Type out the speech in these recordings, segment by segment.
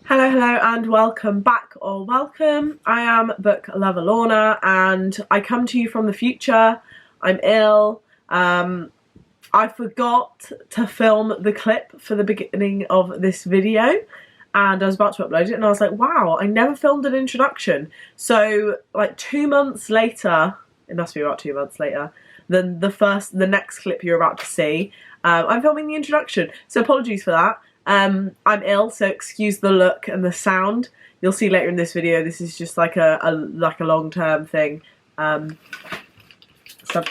Hello, hello, and welcome back, or welcome. I am book lover Lorna, and I come to you from the future. I'm ill. I forgot to film the clip for the beginning of this video, and I was about to upload it, and I was like, wow, I never filmed an introduction. So, like 2 months later, it must be about 2 months later, than the next clip you're about to see, I'm filming the introduction. So apologies for that. I'm ill, so excuse the look and the sound. You'll see later in this video, this is just like a long-term thing.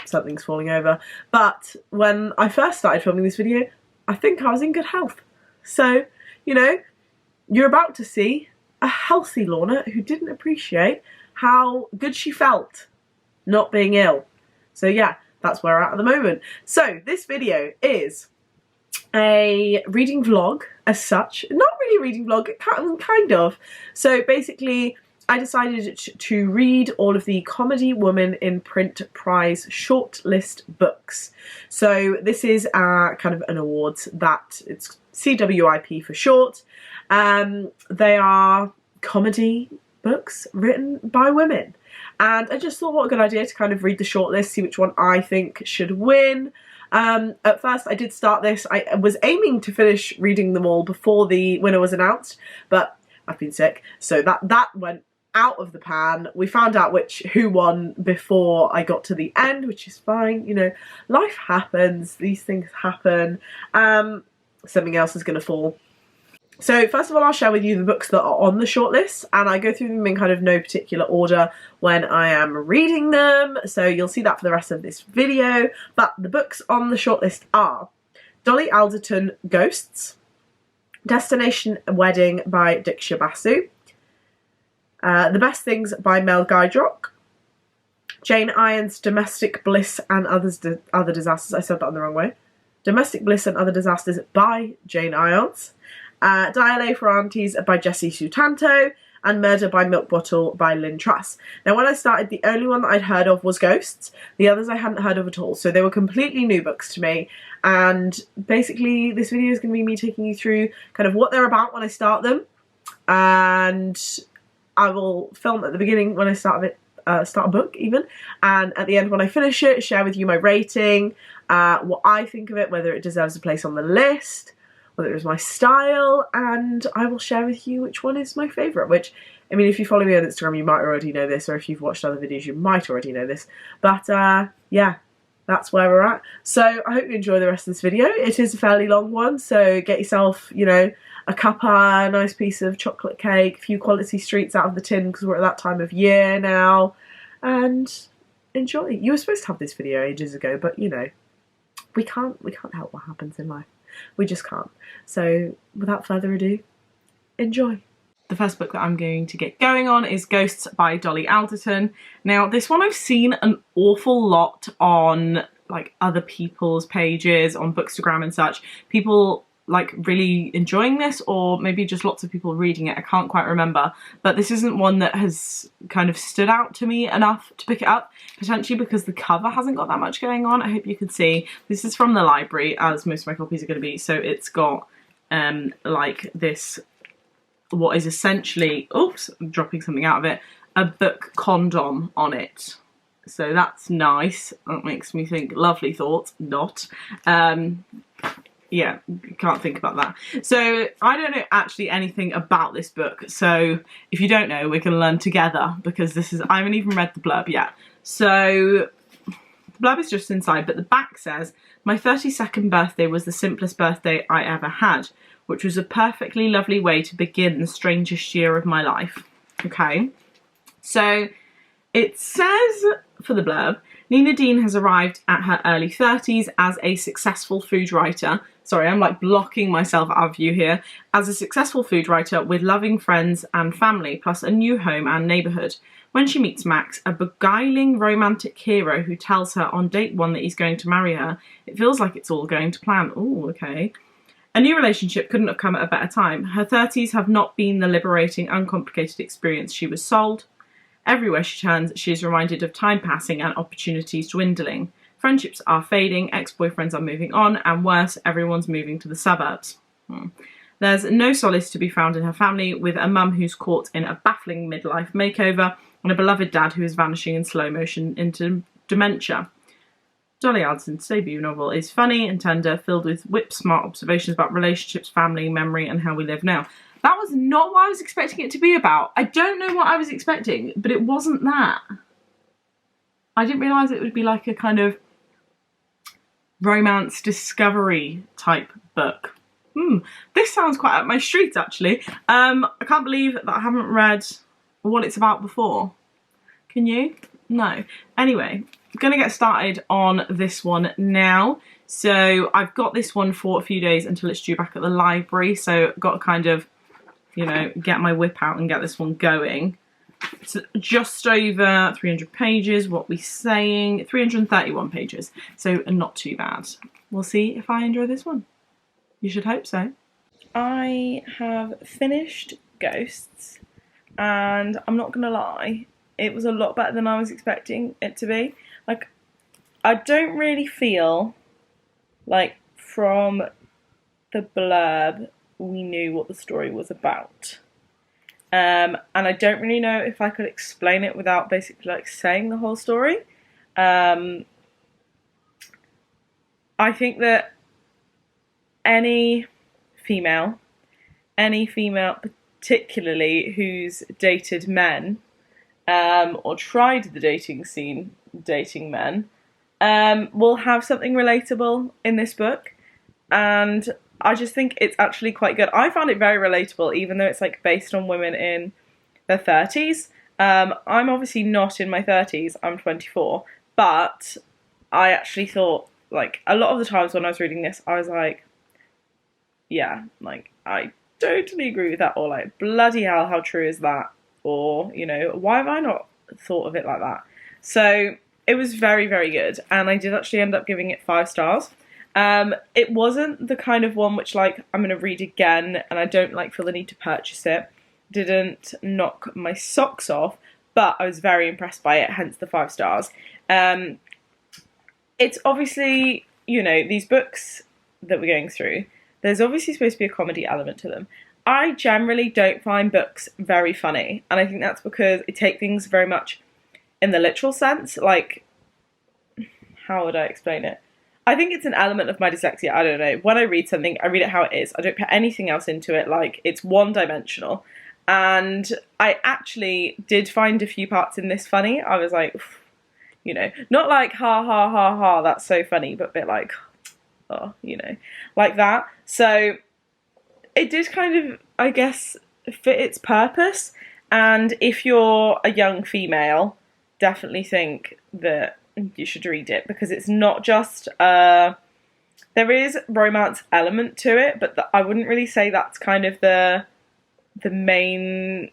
Something's falling over. But when I first started filming this video, I think I was in good health. So, you know, you're about to see a healthy Lorna who didn't appreciate how good she felt not being ill. So yeah, that's where we're at the moment. So this video is a reading vlog as such. Not really a reading vlog, kind of. So basically I decided to read all of the Comedy Woman in Print Prize Shortlist books. So this is kind of an awards that it's CWIP for short. They are comedy books written by women. And I just thought what a good idea to kind of read the shortlist, see which one I think should win. At first I did start this, I was aiming to finish reading them all before the winner was announced, but I've been sick, so that went out of the pan. We found out who won before I got to the end, which is fine, you know, life happens, these things happen. Something else is going to fall. So first of all, I'll share with you the books that are on the shortlist, and I go through them in kind of no particular order when I am reading them, so you'll see that for the rest of this video. But the books on the shortlist are Dolly Alderton, Ghosts, Destination Wedding by Dixia Basu, The Best Things by Mel Guidrock, Jane Iron's Domestic Bliss and Other Disasters, I said that in the wrong way, Domestic Bliss and Other Disasters by Jane Irons, Diale for Aunties by Jessie Sutanto, and Murder by Milk Bottle by Lynne Truss. Now when I started, the only one that I'd heard of was Ghosts. The others I hadn't heard of at all, so they were completely new books to me. And basically this video is going to be me taking you through kind of what they're about when I start them, and I will film at the beginning when I start a book even, and at the end when I finish it, share with you my rating, what I think of it, whether it deserves a place on the list, whether it was my style, and I will share with you which one is my favourite, which, I mean, if you follow me on Instagram you might already know this, or if you've watched other videos you might already know this, but yeah, that's where we're at. So I hope you enjoy the rest of this video. It is a fairly long one, so get yourself, you know, a cuppa, a nice piece of chocolate cake, a few Quality Streets out of the tin because we're at that time of year now, and enjoy. You were supposed to have this video ages ago, but you know, we can't help what happens in life. We just can't. So without further ado, enjoy. The first book that I'm going to get going on is Ghosts by Dolly Alderton. Now this one I've seen an awful lot on like other people's pages, on Bookstagram and such. People like really enjoying this, or maybe just lots of people reading it, I can't quite remember, but this isn't one that has kind of stood out to me enough to pick it up, potentially because the cover hasn't got that much going on. I hope you can see this is from the library, as most of my copies are going to be, so it's got like this, what is essentially, oops, I'm dropping something out of it, a book condom on it. So that's nice. That makes me think lovely thoughts. Not. Yeah, can't think about that. So I don't know actually anything about this book, so if you don't know, we can learn together, because this is, I haven't even read the blurb yet. So the blurb is just inside, but the back says, "My 32nd birthday was the simplest birthday I ever had, which was a perfectly lovely way to begin the strangest year of my life." Okay, so it says for the blurb, Nina Dean has arrived at her early 30s as a successful food writer. Sorry, I'm like blocking myself out of view here. As a successful food writer with loving friends and family, plus a new home and neighbourhood. When she meets Max, a beguiling romantic hero who tells her on date 1 that he's going to marry her, it feels like it's all going to plan. Oh, okay. A new relationship couldn't have come at a better time. Her 30s have not been the liberating, uncomplicated experience she was sold. Everywhere she turns, she is reminded of time passing and opportunities dwindling. Friendships are fading, ex-boyfriends are moving on, and worse, everyone's moving to the suburbs. There's no solace to be found in her family, with a mum who's caught in a baffling midlife makeover and a beloved dad who is vanishing in slow motion into dementia. Dolly Alderton's debut novel is funny and tender, filled with whip-smart observations about relationships, family, memory, and how we live now. That was not what I was expecting it to be about. I don't know what I was expecting, but it wasn't that. I didn't realise it would be like a kind of romance discovery type book. This sounds quite up my street, actually. I can't believe that I haven't read what it's about before. Can you? No. Anyway, I'm going to get started on this one now. So I've got this one for a few days until it's due back at the library. So I've got to kind of, you know, get my whip out and get this one going. It's just over 300 pages, what we're saying, 331 pages. So not too bad. We'll see if I enjoy this one. You should hope so. I have finished Ghosts, and I'm not gonna lie, it was a lot better than I was expecting it to be. Like, I don't really feel like from the blurb we knew what the story was about. And I don't really know if I could explain it without basically like saying the whole story. I think that any female particularly who's dated men, or tried the dating scene dating men, will have something relatable in this book, and I just think it's actually quite good. I found it very relatable, even though it's like based on women in their 30s. I'm obviously not in my 30s, I'm 24, but I actually thought, like, a lot of the times when I was reading this, I was like, yeah, like, I totally agree with that, or like, bloody hell, how true is that? Or, you know, why have I not thought of it like that? So it was very, very good, and I did actually end up giving it 5 stars. It wasn't the kind of one which, like, I'm going to read again, and I don't, like, feel the need to purchase it. Didn't knock my socks off, but I was very impressed by it, hence the 5 stars. It's obviously, you know, these books that we're going through, there's obviously supposed to be a comedy element to them. I generally don't find books very funny, and I think that's because I take things very much in the literal sense. Like, how would I explain it? I think it's an element of my dyslexia, I don't know. When I read something, I read it how it is. I don't put anything else into it, like, it's one-dimensional. And I actually did find a few parts in this funny. I was like, you know, not like, ha, ha, ha, ha, that's so funny, but a bit like, oh, you know, like that. So it did kind of, I guess, fit its purpose. And if you're a young female, definitely think that you should read it, because it's not just, there is romance element to it, but I wouldn't really say that's kind of the main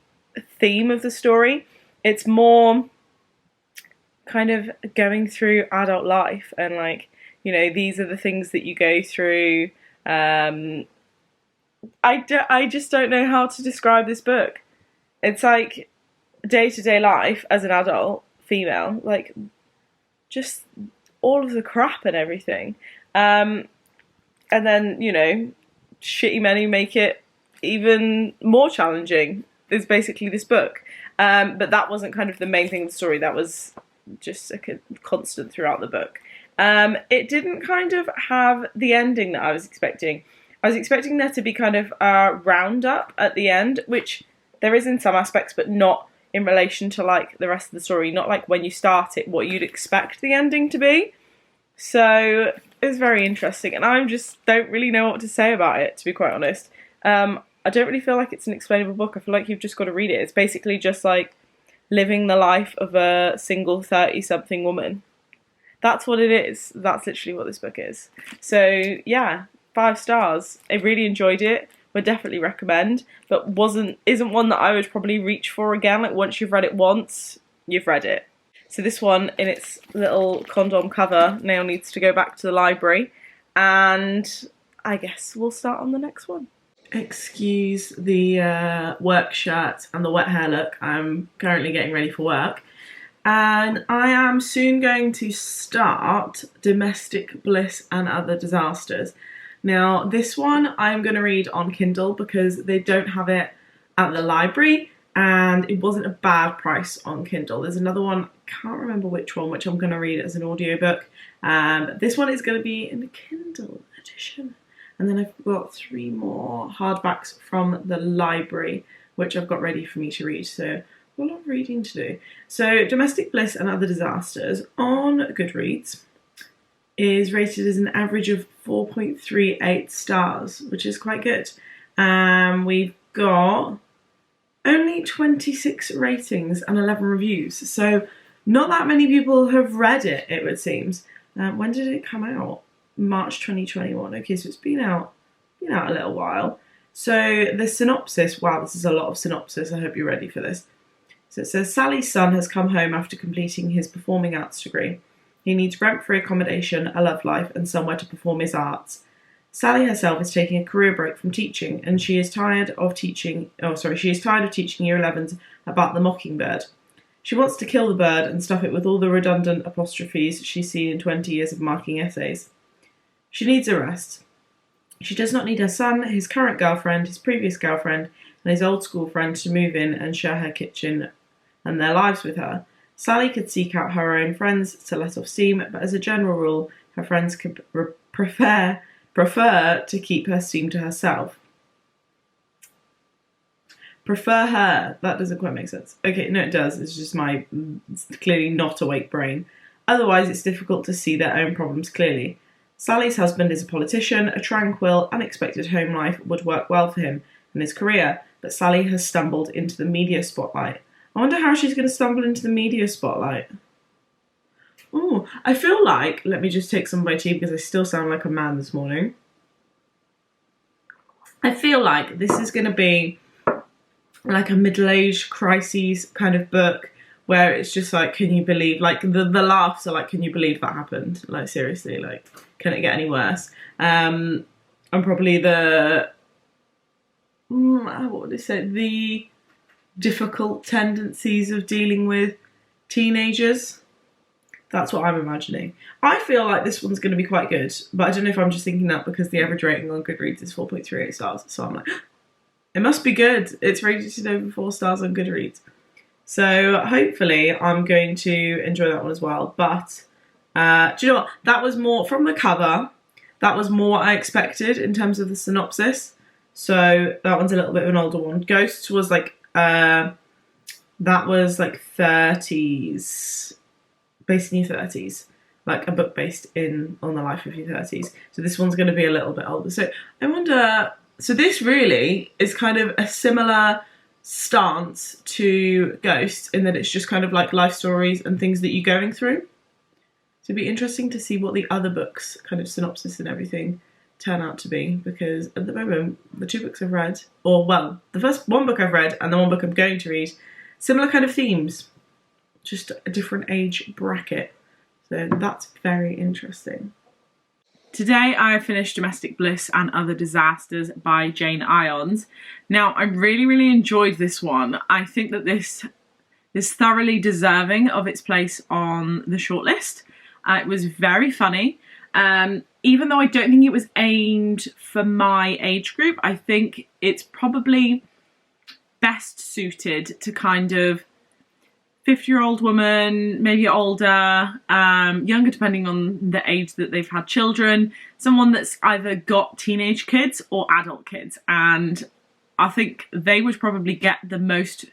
theme of the story. It's more kind of going through adult life, and like, you know, these are the things that you go through. I just don't know how to describe this book. It's like day-to-day life as an adult female, like just all of the crap and everything. And then, you know, shitty men who make it even more challenging is basically this book. But that wasn't kind of the main thing of the story. That was just a constant throughout the book. It didn't kind of have the ending that I was expecting. I was expecting there to be kind of a roundup at the end, which there is in some aspects, but not in relation to like the rest of the story. Not like when you start it, what you'd expect the ending to be. So it was very interesting, and I just don't really know what to say about it, to be quite honest. I don't really feel like it's an explainable book. I feel like you've just got to read it. It's basically just like living the life of a single 30-something woman. That's what it is. That's literally what this book is. So yeah, 5 stars. I really enjoyed it. Would definitely recommend, but isn't one that I would probably reach for again. Like, once you've read it once, you've read it. So this one, in its little condom cover, now needs to go back to the library, and I guess we'll start on the next one. Excuse the work shirt and the wet hair look. I'm currently getting ready for work, and I am soon going to start Domestic Bliss and Other Disasters. Now, this one I'm going to read on Kindle because they don't have it at the library, and it wasn't a bad price on Kindle. There's another one, I can't remember which one, which I'm going to read as an audiobook. This one is going to be in the Kindle edition. And then I've got 3 more hardbacks from the library, which I've got ready for me to read. So a lot of reading to do. So Domestic Bliss and Other Disasters on Goodreads is rated as an average of 4.38 stars, which is quite good. We've got only 26 ratings and 11 reviews, so not that many people have read it, it would seem. When did it come out? March 2021. Okay, so it's been out a little while. So the synopsis, wow, this is a lot of synopsis, I hope you're ready for this. So it says, Sally's son has come home after completing his performing arts degree. He needs rent-free accommodation, a love life, and somewhere to perform his arts. Sally herself is taking a career break from teaching, and she is tired of teaching year 11s about the mockingbird. She wants to kill the bird and stuff it with all the redundant apostrophes she's seen in 20 years of marking essays. She needs a rest. She does not need her son, his current girlfriend, his previous girlfriend, and his old school friend to move in and share her kitchen and their lives with her. Sally could seek out her own friends to let off steam, but as a general rule, her friends could prefer to keep her steam to herself. Prefer her. That doesn't quite make sense. Okay, no, it does. It's just my clearly not awake brain. Otherwise, it's difficult to see their own problems clearly. Sally's husband is a politician. A tranquil, unexpected home life would work well for him and his career, but Sally has stumbled into the media spotlight. I wonder how she's going to stumble into the media spotlight. Oh, I feel like, let me just take some of my tea because I still sound like a man this morning. I feel like this is going to be like a middle-aged crises kind of book where it's just like, can you believe, like the laughs are like, can you believe that happened? Like seriously, like, can it get any worse? And probably what would I say? The difficult tendencies of dealing with teenagers. That's what I'm imagining. I feel like this one's going to be quite good, but I don't know if I'm just thinking that because the average rating on Goodreads is 4.38 stars. So I'm like, it must be good. It's rated over 4 stars on Goodreads. So hopefully I'm going to enjoy that one as well. But do you know what? That was more, from the cover, that was more what I expected in terms of the synopsis. So that one's a little bit of an older one. Ghosts was like, that was like 30s. Based in your 30s, like a book based on the life of your 30s. So this one's going to be a little bit older. So I wonder, so this really is kind of a similar stance to Ghosts in that it's just kind of like life stories and things that you're going through. So it'd be interesting to see what the other books, kind of synopsis and everything, turn out to be, because at the moment, the 2 books I've read, or well, the first one book I've read and the one book I'm going to read, similar kind of themes. Just a different age bracket. So that's very interesting. Today I finished Domestic Bliss and Other Disasters by Jane Irons. Now I really enjoyed this one. I think that this is thoroughly deserving of its place on the shortlist. It was very funny. Even though I don't think it was aimed for my age group, I think it's probably best suited to kind of 50-year-old woman, maybe older, younger depending on the age that they've had children, someone that's either got teenage kids or adult kids, and I think they would probably get the most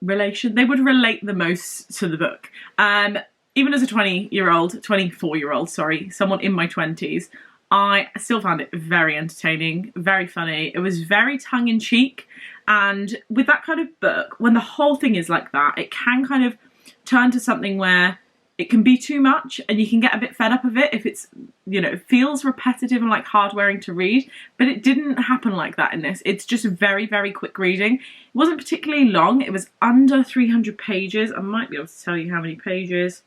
relation, they would relate the most to the book. Even as a 24-year-old, someone in my 20s, I still found it very entertaining, very funny. It was very tongue-in-cheek. And with that kind of book, when the whole thing is like that, it can kind of turn to something where it can be too much and you can get a bit fed up of it if it's, you know, it feels repetitive and like hard-wearing to read. But it didn't happen like that in this. It's just very quick reading. It wasn't particularly long. It was under 300 pages. I might be able to tell you how many pages.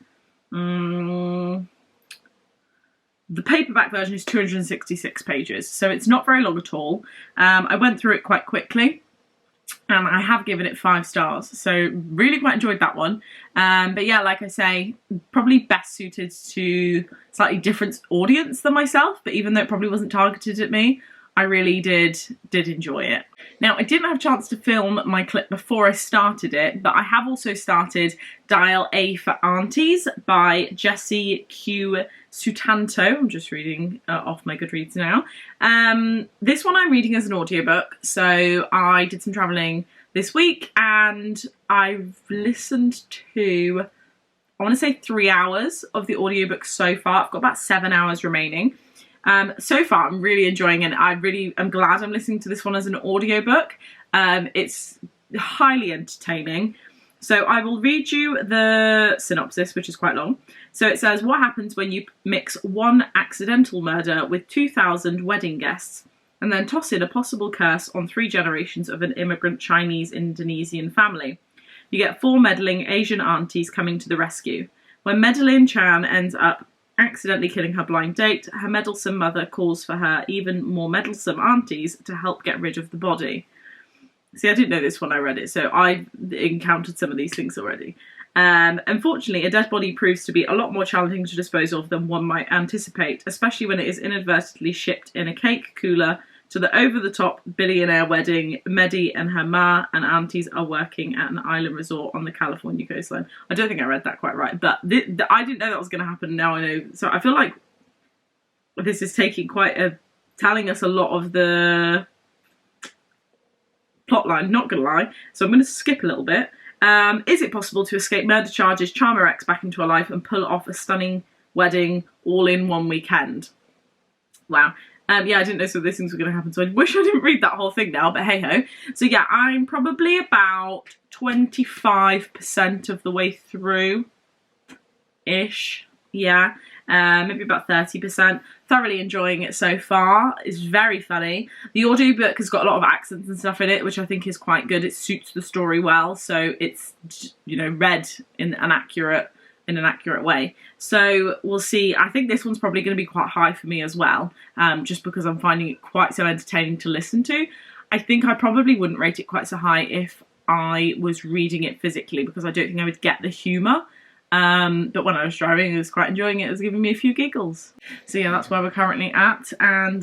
The paperback version is 266 pages, so it's not very long at all. I went through it quite quickly. and I have given it 5 stars, so really quite enjoyed that one. But yeah, like I say, probably best suited to slightly different audience than myself, but even though it probably wasn't targeted at me, I really did enjoy it. Now, I didn't have a chance to film my clip before I started it, but I have also started Dial A for Aunties by Jessie Q. Sutanto. I'm just reading off my Goodreads now. This one I'm reading as an audiobook, so I did some travelling this week and I've listened to, I want to say 3 hours of the audiobook so far. I've got about 7 hours remaining. So far, I'm really enjoying it. I'm glad I'm listening to this one as an audiobook. It's highly entertaining. So I will read you the synopsis, which is quite long. So it says, what happens when you mix one accidental murder with 2,000 wedding guests and then toss in a possible curse on 3 generations of an immigrant Chinese-Indonesian family? You get 4 meddling Asian aunties coming to the rescue. When Madeline Chan ends up accidentally killing her blind date, her meddlesome mother calls for her even more meddlesome aunties to help get rid of the body. See, I didn't know this when I read it, so I encountered some of these things already. Unfortunately, a dead body proves to be a lot more challenging to dispose of than one might anticipate, especially when it is inadvertently shipped in a cake cooler to the over-the-top billionaire wedding Mehdi and her ma and aunties are working at an island resort on the California coastline. I don't think I read that quite right, but I didn't know that was going to happen. Now I know. So I feel like this is telling us a lot of the plotline, not going to lie. So I'm going to skip a little bit. Is it possible to escape murder charges, charm her ex back into her life, and pull off a stunning wedding all in one weekend? Wow. Yeah, I didn't know some of these things were going to happen, so I wish I didn't read that whole thing now, but hey-ho. So yeah, I'm probably about 25% of the way through-ish, yeah. Maybe about 30%. Thoroughly enjoying it so far. It's very funny. The audiobook has got a lot of accents and stuff in it, which I think is quite good. It suits the story well, so it's, you know, read in an accurate way. So we'll see. I think this one's probably going to be quite high for me as well, just because I'm finding it quite so entertaining to listen to. I think I probably wouldn't rate it quite so high if I was reading it physically, because I don't think I would get the humour. But when I was driving, I was quite enjoying it. It was giving me a few giggles. So yeah, that's where we're currently at, and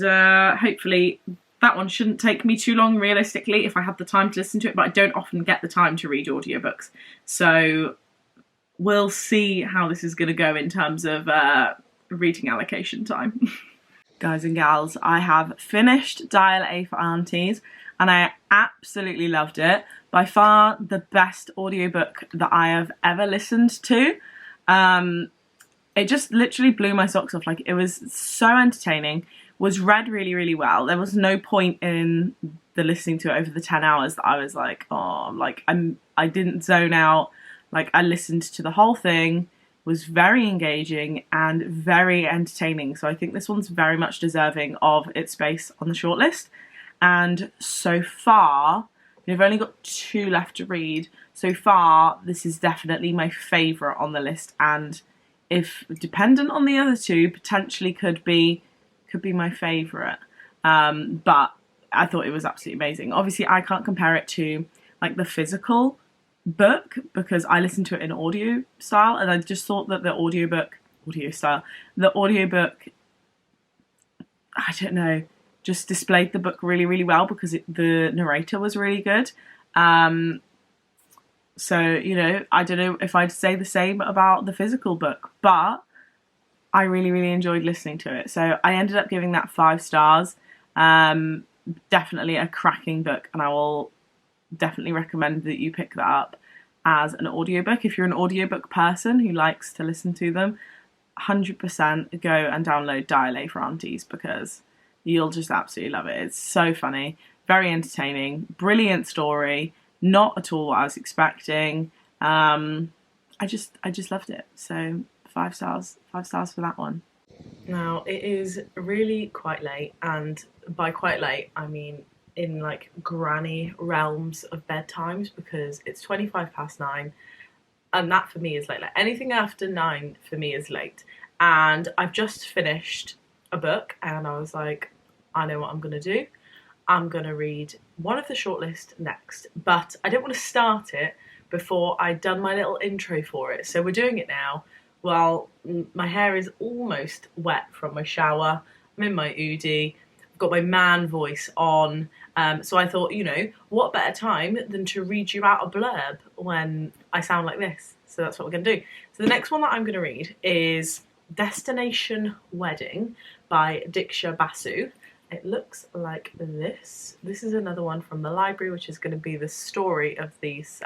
hopefully that one shouldn't take me too long, realistically, if I have the time to listen to it, but I don't often get the time to read audiobooks. So we'll see how this is going to go in terms of reading allocation time. Guys and gals, I have finished Dial A for Aunties, and I absolutely loved it. By far the best audiobook that I have ever listened to. It just literally blew my socks off. Like, it was so entertaining, was read really, really well. There was no point in the listening to it over the 10 hours that I was like, oh, like I didn't zone out. Like, I listened to the whole thing, was very engaging and very entertaining. So I think this one's very much deserving of its space on the shortlist. And so far, we've only got 2 left to read. So far, this is definitely my favourite on the list, and if dependent on the other 2, potentially could be my favourite. But I thought it was absolutely amazing. Obviously, I can't compare it to like the physical book because I listened to it in audio style, and I just thought that the audiobook, I don't know, just displayed the book really, really well because the narrator was really good. So, you know, I don't know if I'd say the same about the physical book, but I really, really enjoyed listening to it. So I ended up giving that 5 stars. Definitely a cracking book, and I will definitely recommend that you pick that up as an audiobook. If you're an audiobook person who likes to listen to them, 100% go and download Dial A for Aunties because you'll just absolutely love it. It's so funny, very entertaining, brilliant story, not at all what I was expecting. I just loved it. So 5 stars for that one. Now, it is really quite late, and by quite late, I mean in like granny realms of bedtimes, because it's 9:25, and that for me is late. Like anything after 9 for me is late. And I've just finished a book, and I was like, I know what I'm gonna do. I'm going to read one of the shortlist next, but I didn't want to start it before I'd done my little intro for it. So we're doing it now while my hair is almost wet from my shower. I'm in my Udi. I've got my man voice on. So I thought, you know, what better time than to read you out a blurb when I sound like this. So that's what we're going to do. So the next one that I'm going to read is Destination Wedding by Dixia Basu. It looks like this. This is another one from the library, which is going to be the story of this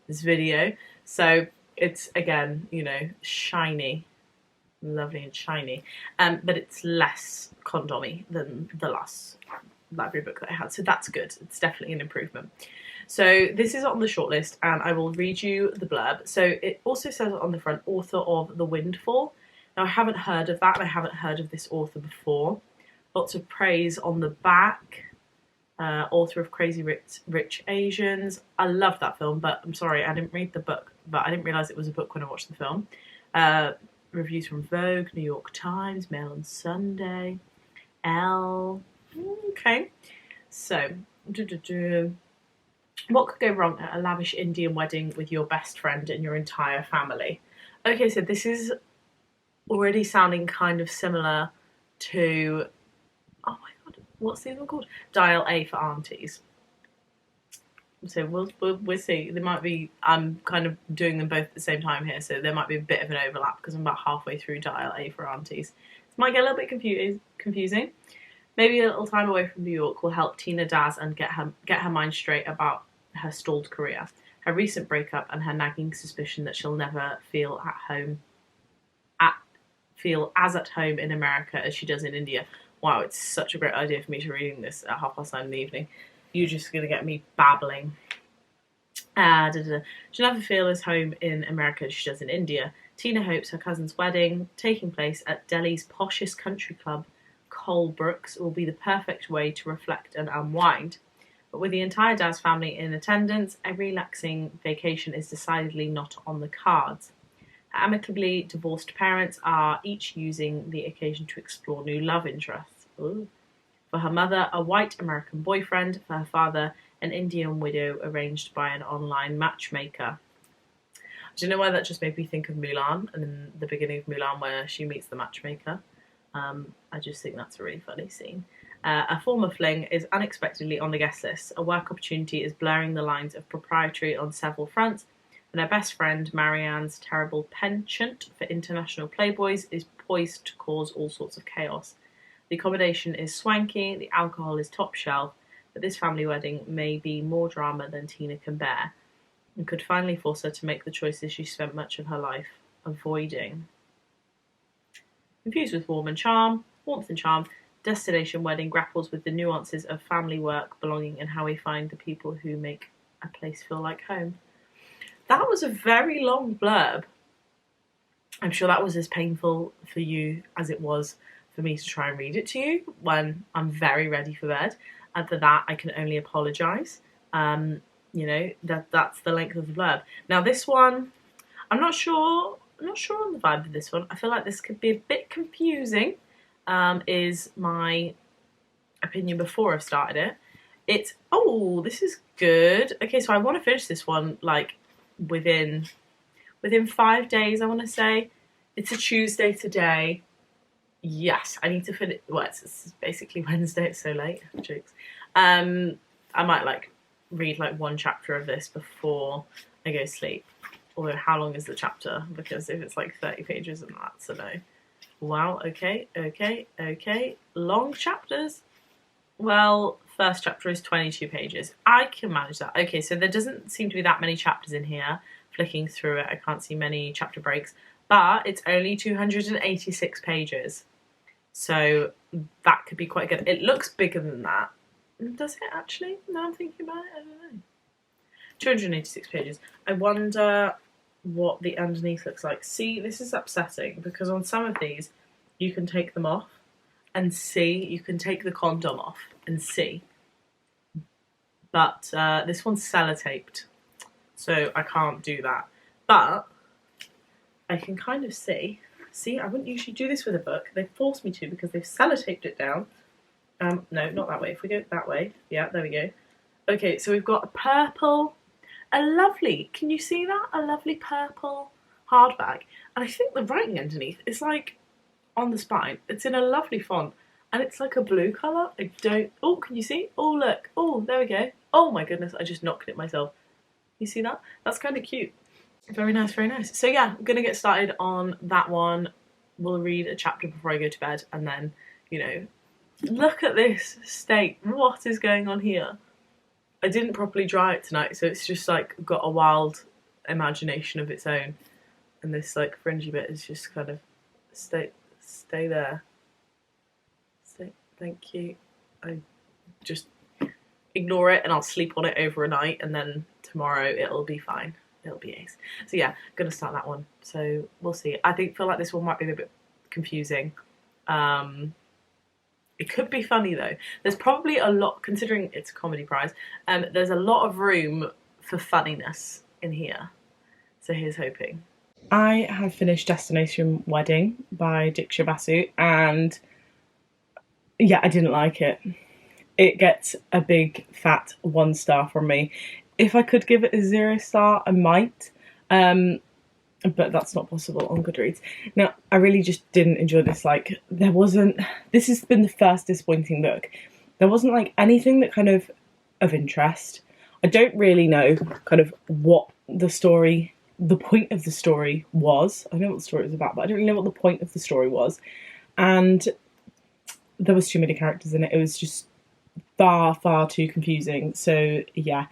video. So it's, again, you know, shiny, lovely and shiny, but it's less condomy than the last library book that I had, so that's good. It's definitely an improvement. So this is on the shortlist, and I will read you the blurb. So it also says on the front, author of The Windfall. Now, I haven't heard of that, and I haven't heard of this author before. Lots of praise on the back. Author of Crazy Rich Asians. I love that film, but I'm sorry, I didn't read the book, but I didn't realise it was a book when I watched the film. Reviews from Vogue, New York Times, Mail on Sunday, Elle. Okay, so what could go wrong at a lavish Indian wedding with your best friend and your entire family? Okay, so this is already sounding kind of similar to, oh my god, what's the other one called? Dial A for Aunties. So we'll see. There might be, I'm kind of doing them both at the same time here, so there might be a bit of an overlap because I'm about halfway through Dial A for Aunties. It might get a little bit confusing. Maybe a little time away from New York will help Tina Daz and get her mind straight about her stalled career, her recent breakup, and her nagging suspicion that she'll never feel as at home in America as she does in India. Wow, it's such a great idea for me to reading this at 9:30 in the evening. You're just going to get me babbling. She'll never feel as home in America as she does in India. Tina hopes her cousin's wedding, taking place at Delhi's poshest country club, Colebrook's, will be the perfect way to reflect and unwind. But with the entire Daz family in attendance, a relaxing vacation is decidedly not on the cards. Her amicably divorced parents are each using the occasion to explore new love interests. Ooh. For her mother, a white American boyfriend. For her father, an Indian widow arranged by an online matchmaker. I don't know why that just made me think of Mulan, and in the beginning of Mulan where she meets the matchmaker. I just think that's a really funny scene. A former fling is unexpectedly on the guest list. A work opportunity is blurring the lines of proprietary on several fronts, and her best friend, Marianne's terrible penchant for international playboys, is poised to cause all sorts of chaos. The accommodation is swanky, the alcohol is top shelf, but this family wedding may be more drama than Tina can bear, and could finally force her to make the choices she spent much of her life avoiding. Infused with warmth and charm, Destination Wedding grapples with the nuances of family, work, belonging, and how we find the people who make a place feel like home. That was a very long blurb. I'm sure that was as painful for you as it was for me to try and read it to you when I'm very ready for bed. And for that, I can only apologise. You know, that's the length of the blurb. Now, this one, I'm not sure on the vibe of this one. I feel like this could be a bit confusing, is my opinion before I've started it. This is good. Okay, so I want to finish this one, like, within 5 days, I want to say. It's a Tuesday today. Yes, I need to finish. Well, it's basically Wednesday. It's so late. Jokes. I might, like, read, like, one chapter of this before I go to sleep. Although, how long is the chapter? Because if it's, like, 30 pages, then that's a no. Wow, okay. Long chapters. Well, first chapter is 22 pages. I can manage that. Okay, so there doesn't seem to be that many chapters in here. Flicking through it, I can't see many chapter breaks. But it's only 286 pages. So that could be quite good. It looks bigger than that. Does it actually? Now I'm thinking about it, I don't know. 286 pages. I wonder what the underneath looks like. See, this is upsetting because on some of these you can take them off and see. You can take the condom off and see. But this one's sellotaped, so I can't do that. But I can kind of see. See, I wouldn't usually do this with a book. They forced me to because they've sellotaped it down. No, not that way. If we go that way, yeah, there we go. Okay, so we've got a purple, a lovely, can you see that? A lovely purple hardback. And I think the writing underneath is like on the spine. It's in a lovely font. And it's like a blue colour. Oh, can you see? Oh, look. Oh, there we go. Oh my goodness, I just knocked it myself. You see that? That's kind of cute. Very nice, very nice. So yeah, I'm going to get started on that one. We'll read a chapter before I go to bed, and then, you know, look at this state. What is going on here? I didn't properly dry it tonight, so it's just like got a wild imagination of its own. And this like fringy bit is just kind of stay there. Thank you. I just ignore it and I'll sleep on it over a night, and then tomorrow it'll be fine. It'll be ace. So yeah, gonna start that one. So we'll see. I feel like this one might be a bit confusing. It could be funny though. There's probably a lot, considering it's a comedy prize, there's a lot of room for funniness in here. So here's hoping. I have finished Destination Wedding by Dixia Basu, and yeah, I didn't like it. It gets a big fat 1 star from me. If I could give it a 0 star, I might, but that's not possible on Goodreads. Now, I really just didn't enjoy this. Like, this has been the first disappointing book. There wasn't like anything that kind of interest. I don't really know kind of what the point of the story was. I know what the story was about, but I don't really know what the point of the story was. And there was too many characters in it. It was just far too confusing. So yeah,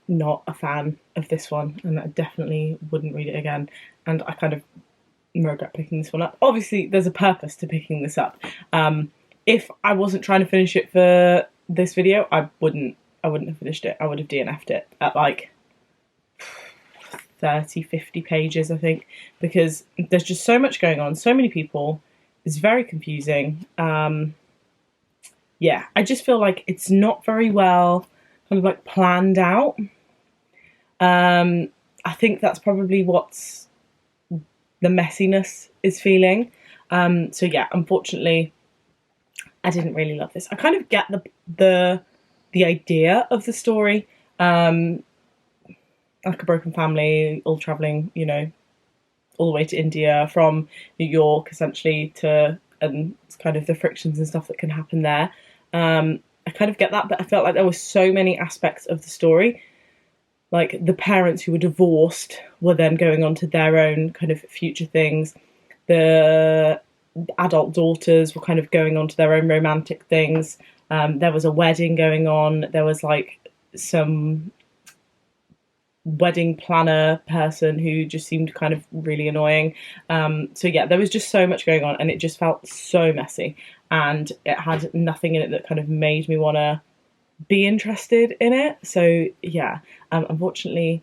not a fan of this one, and I definitely wouldn't read it again. And I kind of regret picking this one up. Obviously, there's a purpose to picking this up. If I wasn't trying to finish it for this video, I wouldn't have finished it. I would have DNF'd it at like 30-50 pages, I think, because there's just so much going on, so many people. It's very confusing. Yeah, I just feel like it's not very well kind of like planned out. I think that's probably what's the messiness is feeling. So yeah, unfortunately, I didn't really love this. I kind of get the idea of the story, like a broken family, all traveling, you know, all the way to India from New York, essentially, to and kind of the frictions and stuff that can happen there. I kind of get that, but I felt like there were so many aspects of the story. Like the parents who were divorced were then going on to their own kind of future things. The adult daughters were kind of going on to their own romantic things. There was a wedding going on. There was like some wedding planner person who just seemed kind of really annoying. So yeah, there was just so much going on, and it just felt so messy, and it had nothing in it that kind of made me want to be interested in it. So yeah, unfortunately,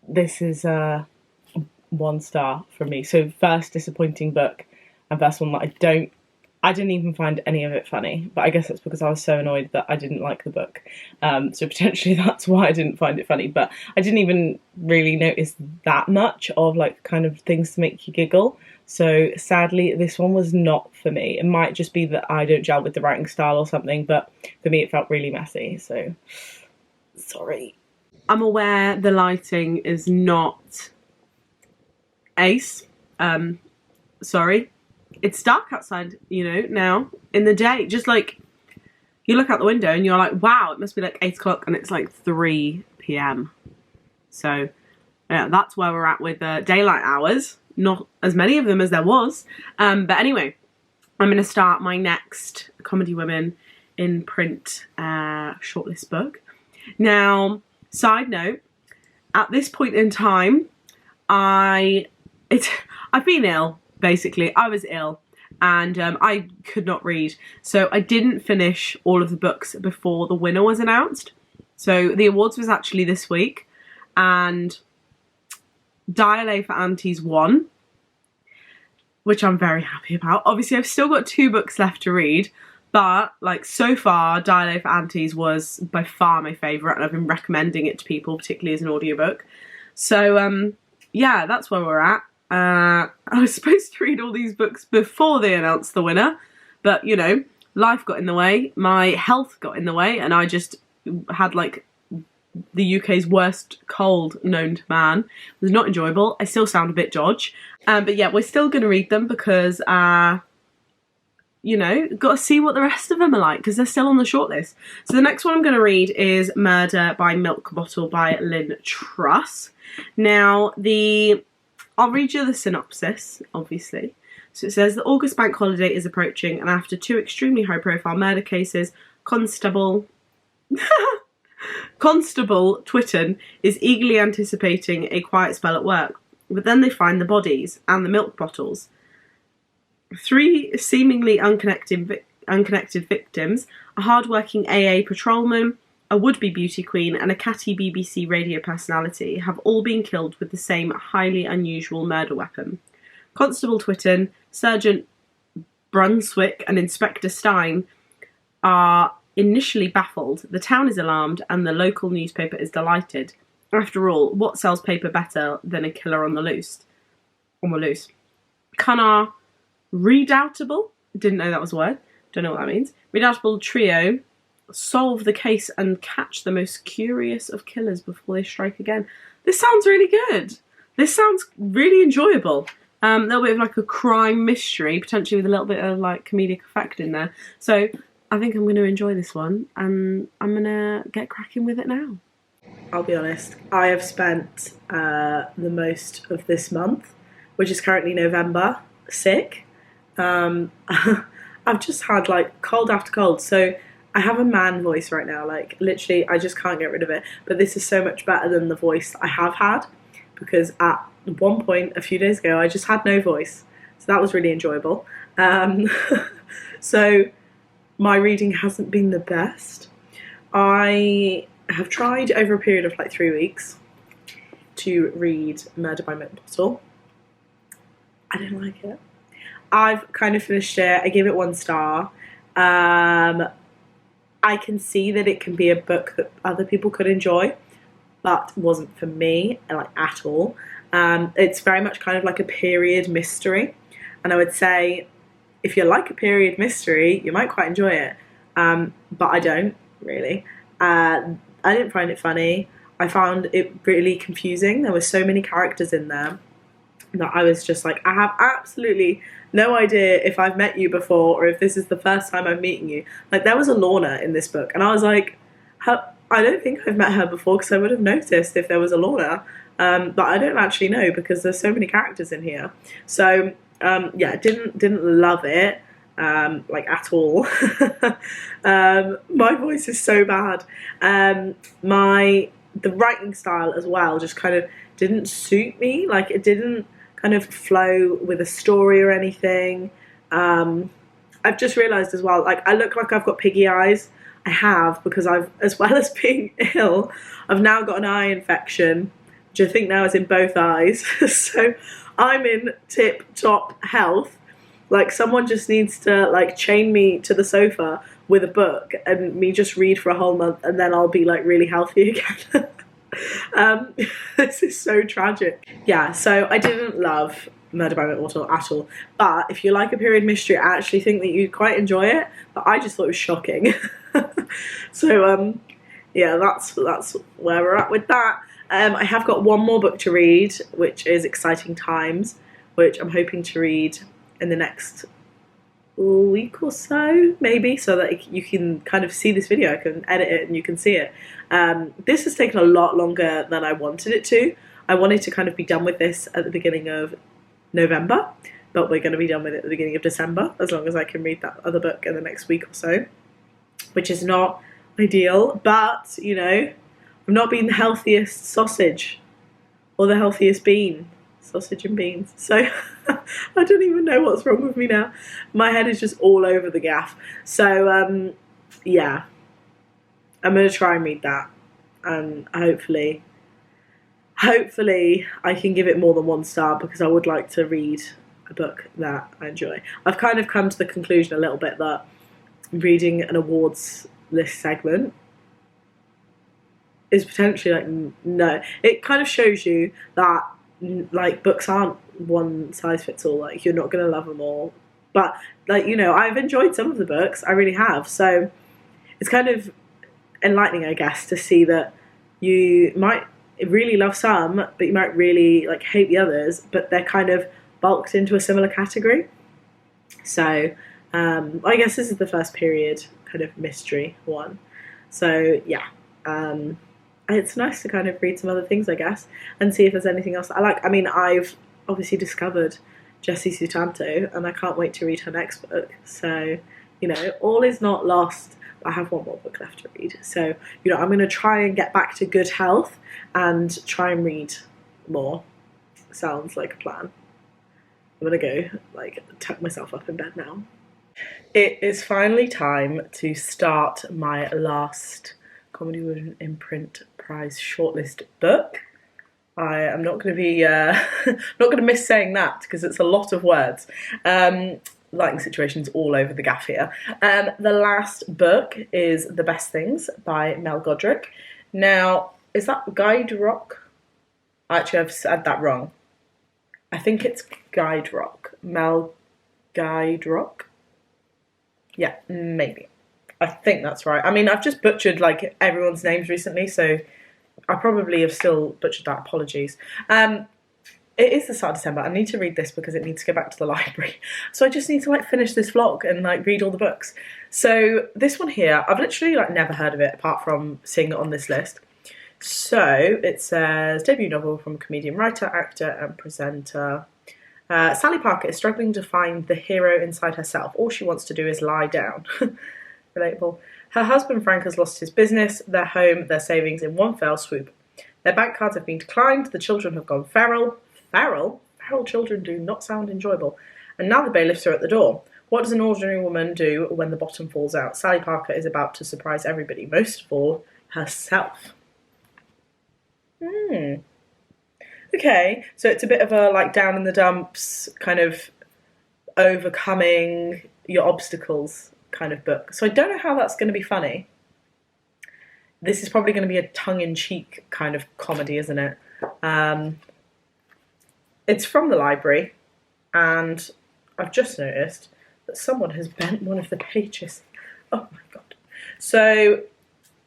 this is 1 star from me. So first disappointing book, and first one that I didn't even find any of it funny, but I guess that's because I was so annoyed that I didn't like the book. So potentially that's why I didn't find it funny, but I didn't even really notice that much of like kind of things to make you giggle. So sadly, this one was not for me. It might just be that I don't gel with the writing style or something, but for me it felt really messy, so sorry. I'm aware the lighting is not ace. Sorry. It's dark outside, you know, now in the day. Just like you look out the window and you're like, wow, it must be like 8 o'clock, and it's like 3 p.m. So yeah, that's where we're at with daylight hours. Not as many of them as there was. But anyway, I'm going to start my next Comedy Women in print shortlist book. Now, side note, at this point in time, I've been ill. Basically, I was ill, and I could not read, so I didn't finish all of the books before the winner was announced. So the awards was actually this week, and Dial for Aunties won, which I'm very happy about. Obviously, I've still got 2 books left to read, but like so far, Dial for Aunties was by far my favourite, and I've been recommending it to people, particularly as an audiobook. So yeah, that's where we're at. I was supposed to read all these books before they announced the winner, but you know, life got in the way, my health got in the way, and I just had like the UK's worst cold known to man. It was not enjoyable. I still sound a bit dodge. But yeah, we're still going to read them because, you know, got to see what the rest of them are like because they're still on the shortlist. So the next one I'm going to read is Murder by Milk Bottle by Lynne Truss. Now, I'll read you the synopsis, obviously. So it says, the August bank holiday is approaching, and after 2 extremely high-profile murder cases, Constable Twitten is eagerly anticipating a quiet spell at work, but then they find the bodies and the milk bottles. 3 seemingly unconnected victims, a hard-working AA patrolman, a would-be beauty queen, and a catty BBC radio personality have all been killed with the same highly unusual murder weapon. Constable Twitten, Sergeant Brunswick, and Inspector Stein are initially baffled, the town is alarmed, and the local newspaper is delighted. After all, what sells paper better than a killer on the loose? Can our redoubtable, didn't know that was a word, don't know what that means, redoubtable trio solve the case and catch the most curious of killers before they strike again? This sounds really good. This sounds really enjoyable. A little bit of like a crime mystery, potentially with a little bit of like comedic effect in there. So I think I'm going to enjoy this one, and I'm going to get cracking with it now. I'll be honest, I have spent the most of this month, which is currently November, sick. I've just had like cold after cold, so I have a man voice right now, like literally I just can't get rid of it. But this is so much better than the voice I have had, because at one point a few days ago I just had no voice, so that was really enjoyable. So my reading hasn't been the best. I have tried over a period of like 3 weeks to read Murder by Milk Bottle. I didn't like it. I've kind of finished it. I gave it 1 star. I can see that it can be a book that other people could enjoy, but wasn't for me, like at all. It's very much kind of like a period mystery, and I would say if you like a period mystery, you might quite enjoy it, but I don't really. I didn't find it funny. I found it really confusing. There were so many characters in there that I was just like, I have absolutely no idea if I've met you before or if this is the first time I'm meeting you. Like, there was a Lorna in this book, and I was like, I don't think I've met her before, because I would have noticed if there was a Lorna, but I don't actually know because there's so many characters in here. So yeah, didn't love it, like at all. My voice is so bad. The writing style as well just kind of didn't suit me. Like, it didn't kind of flow with a story or anything. I've just realised as well, like, I look like I've got piggy eyes. I have, because I've, as well as being ill, I've now got an eye infection, which I think now is in both eyes. So I'm in tip-top health. Like, someone just needs to, like, chain me to the sofa with a book and me just read for a whole month, and then I'll be, like, really healthy again. This is so tragic. Yeah, so I didn't love Murder by Milk Bottle at all. But if you like a period mystery, I actually think that you'd quite enjoy it. But I just thought it was shocking. So, yeah, that's where we're at with that. I have got one more book to read, which is Exciting Times, which I'm hoping to read in the next week or so, maybe, so that you can kind of see this video. I can edit it and you can see it. This has taken a lot longer than I wanted it to. I wanted to kind of be done with this at the beginning of November, but we're going to be done with it at the beginning of December, as long as I can read that other book in the next week or so, which is not ideal. But, you know, I've not been the healthiest sausage or the healthiest bean. Sausage and beans. So I don't even know what's wrong with me now. My head is just all over the gaff. So yeah, I'm going to try and read that, and hopefully I can give it more than 1 star, because I would like to read a book that I enjoy. I've kind of come to the conclusion a little bit that reading an awards list segment is potentially like, no. It kind of shows you that, like, books aren't one size fits all. Like, you're not going to love them all. But like, you know, I've enjoyed some of the books, I really have. So it's kind of enlightening, I guess, to see that you might really love some, but you might really like hate the others, but they're kind of bulked into a similar category. So I guess this is the first period kind of mystery one. So yeah, it's nice to kind of read some other things, I guess, and see if there's anything else that I like. I mean, I've obviously discovered Jessie Sutanto, and I can't wait to read her next book. So, you know, all is not lost. I have one more book left to read. So, you know, I'm going to try and get back to good health and try and read more. Sounds like a plan. I'm going to go, like, tuck myself up in bed now. It is finally time to start my last Comedy Women Imprint Prize shortlist book. I am not going to be, not going to miss saying that because it's a lot of words. Lighting situations all over the gaff here. The last book is The Best Things by Mel Godric. Now, is that Guide Rock? Actually, I've said that wrong. I think it's Guide Rock. Mel Guide Rock? Yeah, maybe. I think that's right. I mean, I've just butchered like everyone's names recently, so I probably have still butchered that. Apologies. It is the start of December. I need to read this because it needs to go back to the library. So I just need to like finish this vlog and like read all the books. So this one here, I've literally like never heard of it apart from seeing it on this list. So it says debut novel from comedian, writer, actor and presenter. Sally Parker is struggling to find the hero inside herself. All she wants to do is lie down. Relatable. Her husband Frank has lost his business, their home, their savings in one fell swoop. Their bank cards have been declined, the children have gone feral. Feral? Feral children do not sound enjoyable. And now the bailiffs are at the door. What does an ordinary woman do when the bottom falls out? Sally Parker is about to surprise everybody, most of all, herself. Okay, so it's a bit of a like down in the dumps, kind of overcoming your obstacles kind of book. So I don't know how that's going to be funny. This is probably going to be a tongue-in-cheek kind of comedy, isn't it? It's from the library, and I've just noticed that someone has bent one of the pages. Oh my god. So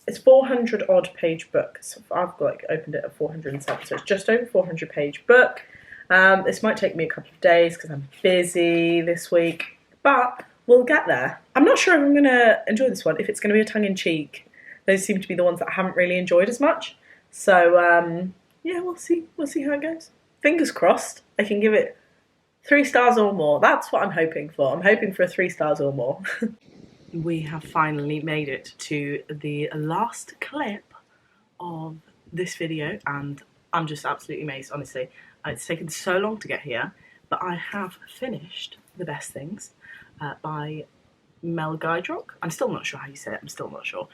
it's 400 odd page book. So I've like opened it at 407, so it's just over 400 page book. This might take me a couple of days because I'm busy this week, but we'll get there. I'm not sure if I'm going to enjoy this one, if it's going to be a tongue-in-cheek. Those seem to be the ones that I haven't really enjoyed as much. So, yeah, we'll see. We'll see how it goes. Fingers crossed, I can give it 3 stars or more. That's what I'm hoping for. I'm hoping for a 3 stars or more. We have finally made it to the last clip of this video, and I'm just absolutely amazed, honestly. It's taken so long to get here, but I have finished The Best Things by Mel Godric. I'm still not sure how you say it. I'm still not sure.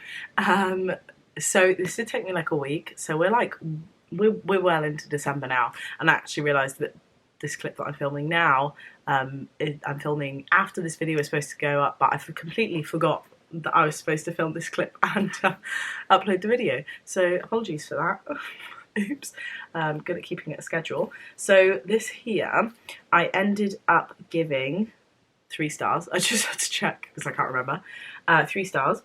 So this did take me like a week. So we're well into December now, and I actually realised that this clip that I'm filming now, I'm filming after this video is supposed to go up, but I completely forgot that I was supposed to film this clip and upload the video. So apologies for that. Oops. Good at keeping it a schedule. So this here, I ended up giving 3 stars. I just had to check because I can't remember. 3 stars.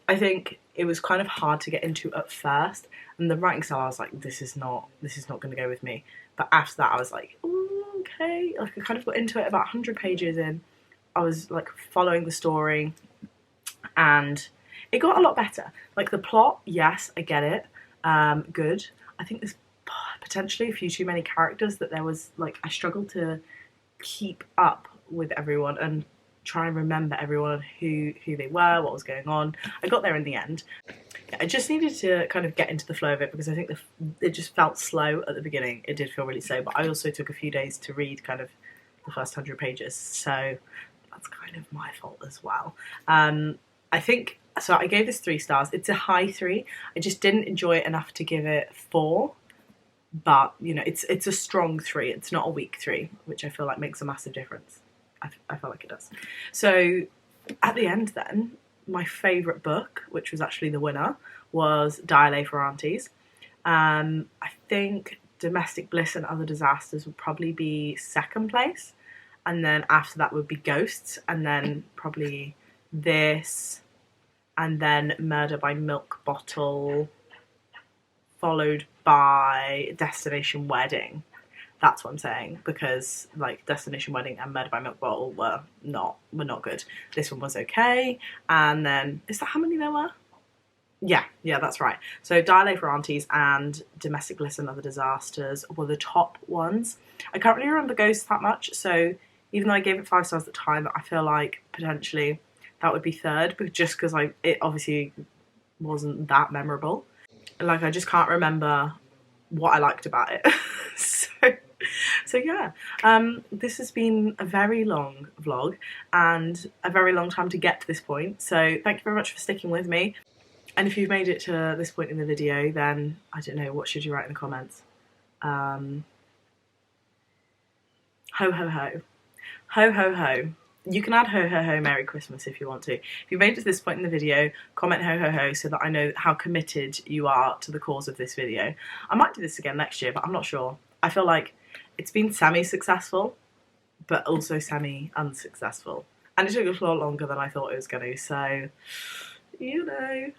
I think it was kind of hard to get into at first, and the writing style I was like, this is not going to go with me. But after that I was like, ooh, okay. Like I kind of got into it about 100 pages in. I was like following the story, and it got a lot better. Like the plot, yes, I get it. Good. I think there's potentially a few too many characters that there was like I struggled to keep up with everyone and try and remember everyone, who they were, what was going on. I got there in the end. I just needed to kind of get into the flow of it because I think it just felt slow at the beginning. It did feel really slow, but I also took a few days to read kind of the first 100 pages, so that's kind of my fault as well. I think, so I gave this 3 stars. It's a high 3. I just didn't enjoy it enough to give it 4, but you know, it's a strong 3. It's not a weak 3, which I feel like makes a massive difference. I feel like it does. So at the end then, my favourite book, which was actually the winner, was Dial for Aunties. I think Domestic Bliss and Other Disasters would probably be second place. and then after that would be Ghosts, and then probably this, and then Murder by Milk Bottle, followed by Destination Wedding. That's what I'm saying, because like Destination Wedding and Murder by Milk Bottle were not good. This one was okay, and then is that how many there were? Yeah, that's right. So Dial for Aunties and Domestic Bliss and Other Disasters were the top ones. I can't really remember Ghosts that much, so even though I gave it 5 stars at the time, I feel like potentially that would be third, but just because it obviously wasn't that memorable. Like, I just can't remember what I liked about it. So yeah, this has been a very long vlog and a very long time to get to this point. So thank you very much for sticking with me. And if you've made it to this point in the video, then I don't know, what should you write in the comments? Ho ho ho. Ho ho ho. You can add ho ho ho Merry Christmas if you want to. If you've made it to this point in the video, comment ho ho ho so that I know how committed you are to the cause of this video. I might do this again next year, but I'm not sure. I feel like it's been semi-successful, but also semi-unsuccessful. And it took a lot longer than I thought it was going to, so, you know,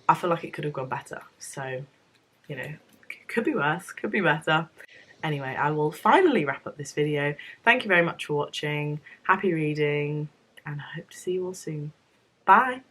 I feel like it could have gone better. So, you know, could be worse, could be better. Anyway, I will finally wrap up this video. Thank you very much for watching. Happy reading, and I hope to see you all soon. Bye!